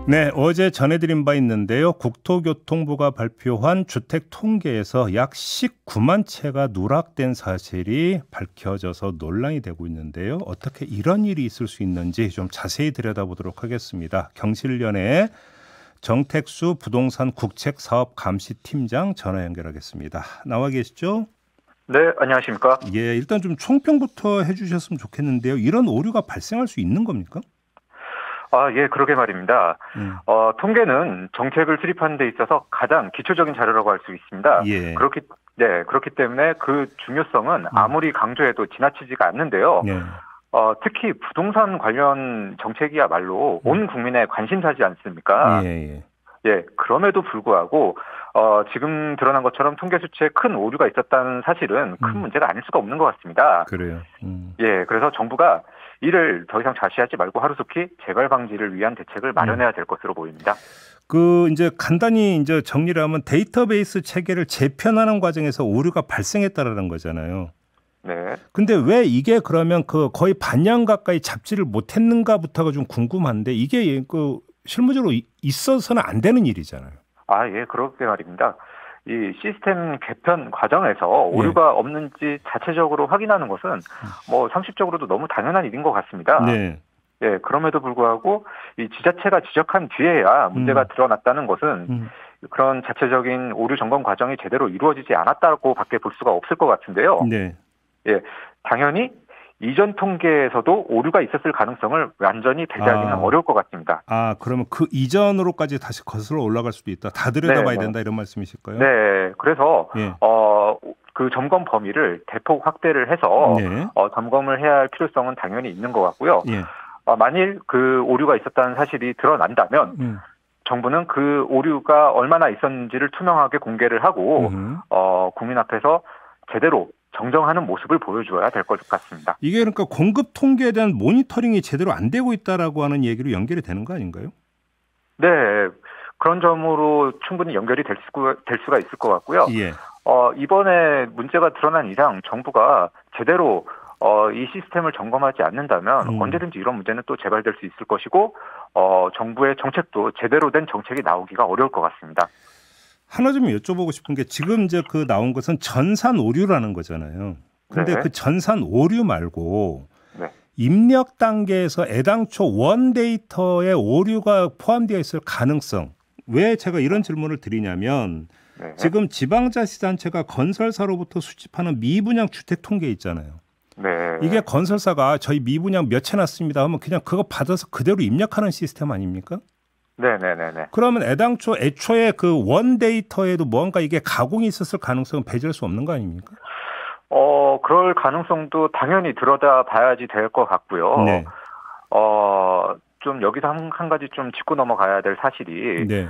네, 어제 전해드린 바 있는데요. 국토교통부가 발표한 주택 통계에서 약 19만 채가 누락된 사실이 밝혀져서 논란이 되고 있는데요. 어떻게 이런 일이 있을 수 있는지 좀 자세히 들여다보도록 하겠습니다. 경실련의 정택수 부동산 국책사업감시팀장 전화 연결하겠습니다. 나와 계시죠? 네, 안녕하십니까? 예, 일단 좀 총평부터 해주셨으면 좋겠는데요. 이런 오류가 발생할 수 있는 겁니까? 예, 그러게 말입니다. 통계는 정책을 수립하는 데 있어서 가장 기초적인 자료라고 할 수 있습니다. 예. 그렇기 때문에 그 중요성은 아무리 강조해도 지나치지가 않는데요. 예. 특히 부동산 관련 정책이야말로 온 국민의 관심사지 않습니까? 예. 예, 그럼에도 불구하고 지금 드러난 것처럼 통계 수치에 큰 오류가 있었다는 사실은 큰 문제가 아닐 수가 없는 것 같습니다. 그래요. 예, 그래서 정부가 이를 더 이상 좌시하지 말고 하루속히 재발 방지를 위한 대책을 마련해야 될 것으로 보입니다. 이제 간단히 이제 정리를 하면 데이터베이스 체계를 재편하는 과정에서 오류가 발생했다라는 거잖아요. 네. 근데 왜 이게 그러면 거의 반년 가까이 잡지를 못했는가부터가 좀 궁금한데 이게 실무적으로 있어서는 안 되는 일이잖아요. 예, 그렇게 말입니다. 이 시스템 개편 과정에서 오류가 없는지 자체적으로 확인하는 것은 상식적으로도 너무 당연한 일인 것 같습니다. 네. 예, 그럼에도 불구하고 이 지자체가 지적한 뒤에야 문제가 드러났다는 것은 그런 자체적인 오류 점검 과정이 제대로 이루어지지 않았다고 밖에 볼 수가 없을 것 같은데요. 네. 예, 당연히 이전 통계에서도 오류가 있었을 가능성을 완전히 배제하기는 어려울 것 같습니다. 그러면 그 이전으로까지 다시 거슬러 올라갈 수도 있다. 다 들여다봐야 된다 이런 말씀이실까요? 네, 그래서 그 점검 범위를 대폭 확대를 해서 점검을 해야 할 필요성은 당연히 있는 것 같고요. 예. 만일 그 오류가 있었다는 사실이 드러난다면 정부는 그 오류가 얼마나 있었는지를 투명하게 공개를 하고 국민 앞에서 제대로 정정하는 모습을 보여줘야 될 것 같습니다. 이게 그러니까 공급 통계에 대한 모니터링이 제대로 안 되고 있다라고 하는 얘기로 연결이 되는 거 아닌가요? 네, 그런 점으로 충분히 연결이 될 수가 있을 것 같고요. 예. 이번에 문제가 드러난 이상 정부가 제대로 이 시스템을 점검하지 않는다면 언제든지 이런 문제는 또 재발될 수 있을 것이고 정부의 정책도 제대로 된 정책이 나오기가 어려울 것 같습니다. 하나 좀 여쭤보고 싶은 게 지금 이제 나온 것은 전산 오류라는 거잖아요. 근데 그 전산 오류 말고 입력 단계에서 애당초 원 데이터에 오류가 포함되어 있을 가능성. 왜 제가 이런 질문을 드리냐면 지금 지방자치단체가 건설사로부터 수집하는 미분양 주택 통계 있잖아요. 이게 건설사가 저희 미분양 몇 채 났습니다 하면 그냥 그거 받아서 그대로 입력하는 시스템 아닙니까? 네네네. 그러면 애초에 그 원 데이터에도 뭔가 이게 가공이 있었을 가능성은 배제할 수 없는 거 아닙니까? 그럴 가능성도 당연히 들여다봐야지 될 것 같고요. 네. 좀 여기서 한 가지 좀 짚고 넘어가야 될 사실이 네.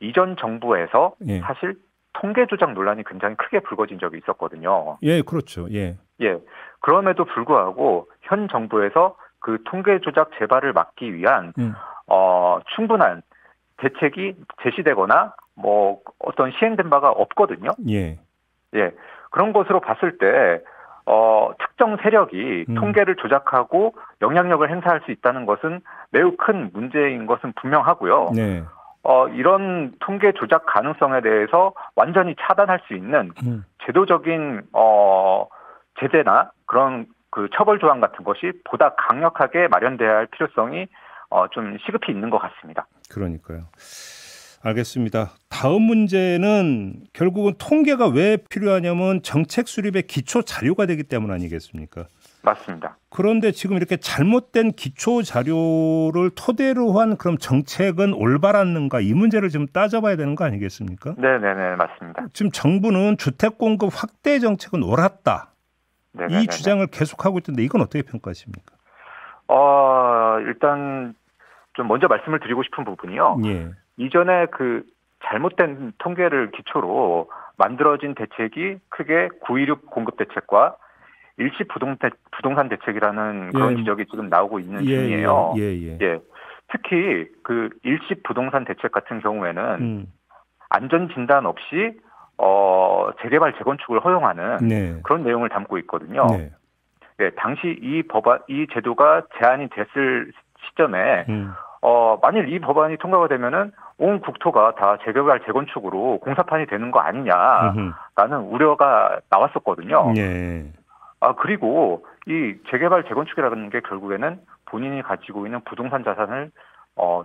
이전 정부에서 사실 통계 조작 논란이 굉장히 크게 불거진 적이 있었거든요. 예, 그렇죠. 예. 그럼에도 불구하고 현 정부에서 그 통계 조작 재발을 막기 위한 충분한 대책이 제시되거나 어떤 시행된 바가 없거든요. 예. 그런 것으로 봤을 때 특정 세력이 통계를 조작하고 영향력을 행사할 수 있다는 것은 매우 큰 문제인 것은 분명하고요. 네. 이런 통계 조작 가능성에 대해서 완전히 차단할 수 있는 제도적인 제재나 그런 그 처벌 조항 같은 것이 보다 강력하게 마련돼야 할 필요성이 좀 시급히 있는 것 같습니다. 그러니까요. 알겠습니다. 다음 문제는 결국은 통계가 왜 필요하냐면 정책 수립의 기초 자료가 되기 때문 아니겠습니까? 맞습니다. 그런데 지금 이렇게 잘못된 기초 자료를 토대로 한 그럼 정책은 올바랐는가 이 문제를 좀 따져봐야 되는 거 아니겠습니까? 네네네, 맞습니다. 지금 정부는 주택 공급 확대 정책은 옳았다. 이 주장을 계속하고 있던데 이건 어떻게 평가하십니까? 일단 좀 먼저 말씀을 드리고 싶은 부분이요. 이전에 그 잘못된 통계를 기초로 만들어진 대책이 크게 916 공급 대책과 일시 부동산 대책이라는 그런 지적이 지금 나오고 있는 중이에요. 특히 그 일시 부동산 대책 같은 경우에는 안전 진단 없이 재개발 재건축을 허용하는 그런 내용을 담고 있거든요. 당시 이 제도가 제안이 됐을 시점에 만일 이 법안이 통과가 되면은 온 국토가 다 재개발 재건축으로 공사판이 되는 거 아니냐라는 우려가 나왔었거든요. 예. 그리고 이 재개발 재건축이라는 게 결국에는 본인이 가지고 있는 부동산 자산을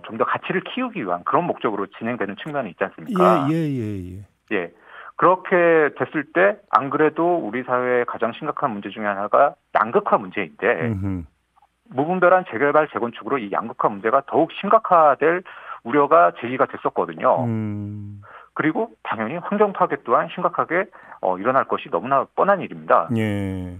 좀 더 가치를 키우기 위한 그런 목적으로 진행되는 측면이 있지 않습니까? 예. 그렇게 됐을 때 안 그래도 우리 사회의 가장 심각한 문제 중에 하나가 양극화 문제인데 무분별한 재개발 재건축으로 이 양극화 문제가 더욱 심각화될 우려가 제기가 됐었거든요. 그리고 당연히 환경 파괴 또한 심각하게 일어날 것이 너무나 뻔한 일입니다. 예.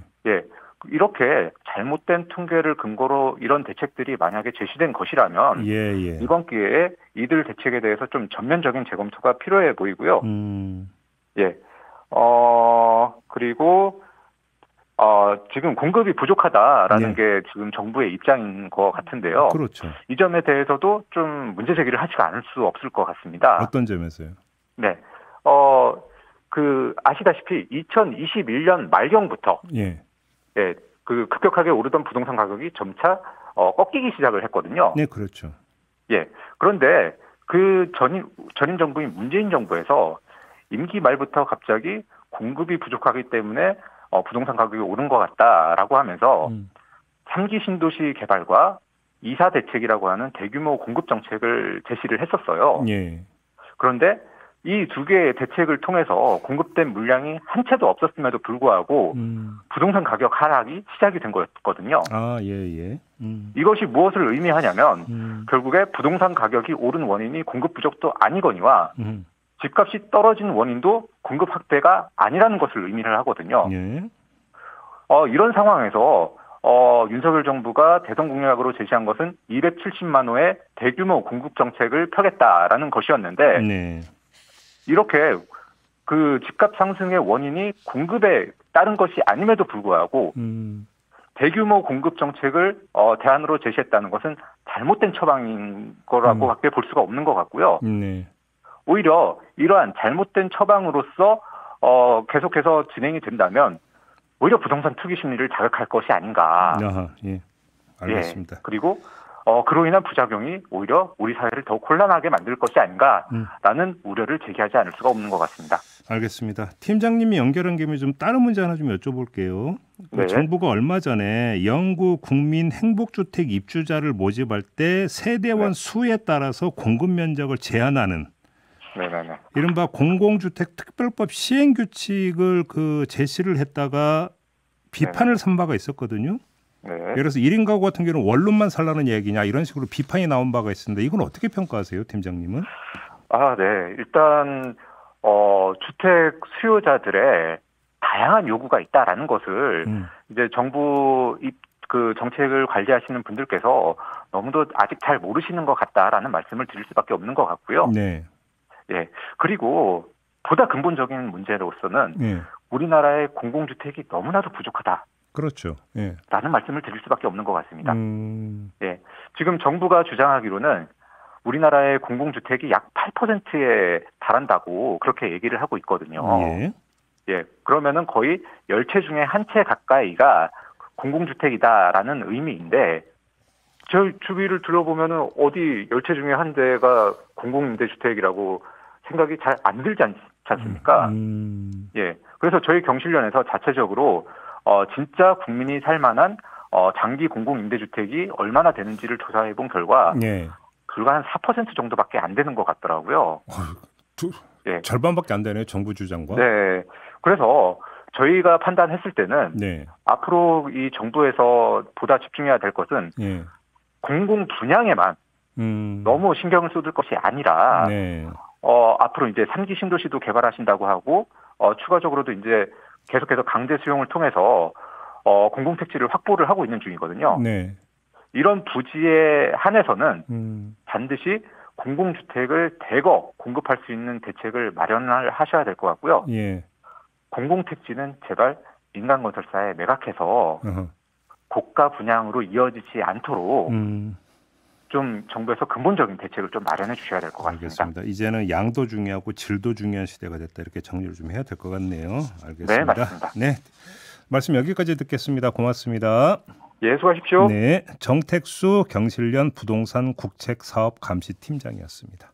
이렇게 잘못된 통계를 근거로 이런 대책들이 만약에 제시된 것이라면 이번 기회에 이들 대책에 대해서 좀 전면적인 재검토가 필요해 보이고요. 그리고 지금 공급이 부족하다라는 게 지금 정부의 입장인 것 같은데요. 그렇죠. 이 점에 대해서도 좀 문제 제기를 하지가 않을 수 없을 것 같습니다. 어떤 점에서요? 네. 아시다시피 2021년 말경부터 그 급격하게 오르던 부동산 가격이 점차 꺾이기 시작을 했거든요. 네, 그렇죠. 그런데 그 전임 정부인 문재인 정부에서 임기 말부터 갑자기 공급이 부족하기 때문에 부동산 가격이 오른 것 같다라고 하면서 3기 신도시 개발과 2사 대책이라고 하는 대규모 공급 정책을 제시를 했었어요. 그런데 이 두 개의 대책을 통해서 공급된 물량이 한 채도 없었음에도 불구하고 부동산 가격 하락이 시작이 된 거였거든요. 이것이 무엇을 의미하냐면 결국에 부동산 가격이 오른 원인이 공급 부족도 아니거니와 집값이 떨어진 원인도 공급 확대가 아니라는 것을 의미를 하거든요. 이런 상황에서 윤석열 정부가 대선 공약으로 제시한 것은 270만 호의 대규모 공급 정책을 펴겠다라는 것이었는데 이렇게 그 집값 상승의 원인이 공급에 따른 것이 아님에도 불구하고 대규모 공급 정책을 대안으로 제시했다는 것은 잘못된 처방인 거라고밖에 볼 수가 없는 것 같고요. 오히려 이러한 잘못된 처방으로서 계속해서 진행이 된다면 오히려 부동산 투기 심리를 자극할 것이 아닌가. 알겠습니다. 그리고 그로 인한 부작용이 오히려 우리 사회를 더욱 혼란하게 만들 것이 아닌가라는 우려를 제기하지 않을 수가 없는 것 같습니다. 알겠습니다. 팀장님이 연결한 김에 좀 다른 문제 하나 좀 여쭤볼게요. 정부가 얼마 전에 영구 국민 행복주택 입주자를 모집할 때 세대원 수에 따라서 공급 면적을 제한하는 이른바 공공주택 특별법 시행 규칙을 제시를 했다가 비판을 산 바가 있었거든요. 그래서 1인 가구 같은 경우는 원룸만 살라는 얘기냐 이런 식으로 비판이 나온 바가 있습니다. 이건 어떻게 평가하세요, 팀장님은? 일단 주택 수요자들의 다양한 요구가 있다라는 것을 이제 정부 그 정책을 관리하시는 분들께서 너무도 아직 잘 모르시는 것 같다라는 말씀을 드릴 수밖에 없는 것 같고요. 그리고 보다 근본적인 문제로서는 우리나라의 공공주택이 너무나도 부족하다. 그렇죠. 라는 말씀을 드릴 수밖에 없는 것 같습니다. 지금 정부가 주장하기로는 우리나라의 공공주택이 약 8%에 달한다고 그렇게 얘기를 하고 있거든요. 그러면은 거의 10채 중에 한 채 가까이가 공공주택이다라는 의미인데 저희 주위를 둘러보면은 어디 10채 중에 한 대가 공공임대주택이라고 생각이 잘 안 들지 않습니까? 그래서 저희 경실련에서 자체적으로 진짜 국민이 살 만한 장기 공공임대주택이 얼마나 되는지를 조사해 본 결과 불과 한 4% 정도밖에 안 되는 것 같더라고요. 절반밖에 안 되네요, 정부 주장과. 그래서 저희가 판단했을 때는 앞으로 이 정부에서 보다 집중해야 될 것은 공공 분양에만 너무 신경을 쏟을 것이 아니라 앞으로 이제 3기 신도시도 개발하신다고 하고 추가적으로도 이제 계속해서 강제 수용을 통해서 공공택지를 확보를 하고 있는 중이거든요. 이런 부지에 한해서는 반드시 공공주택을 대거 공급할 수 있는 대책을 마련을 하셔야 될 것 같고요. 공공택지는 제발 민간건설사에 매각해서 고가 분양으로 이어지지 않도록 좀 정부에서 근본적인 대책을 좀 마련해 주셔야 될 것 같습니다. 알겠습니다. 이제는 양도 중요하고 질도 중요한 시대가 됐다 이렇게 정리를 좀 해야 될 것 같네요. 알겠습니다. 네, 맞습니다. 말씀 여기까지 듣겠습니다. 고맙습니다. 예, 수고하십시오. 네, 정택수 경실련 부동산 국책사업감시팀장이었습니다.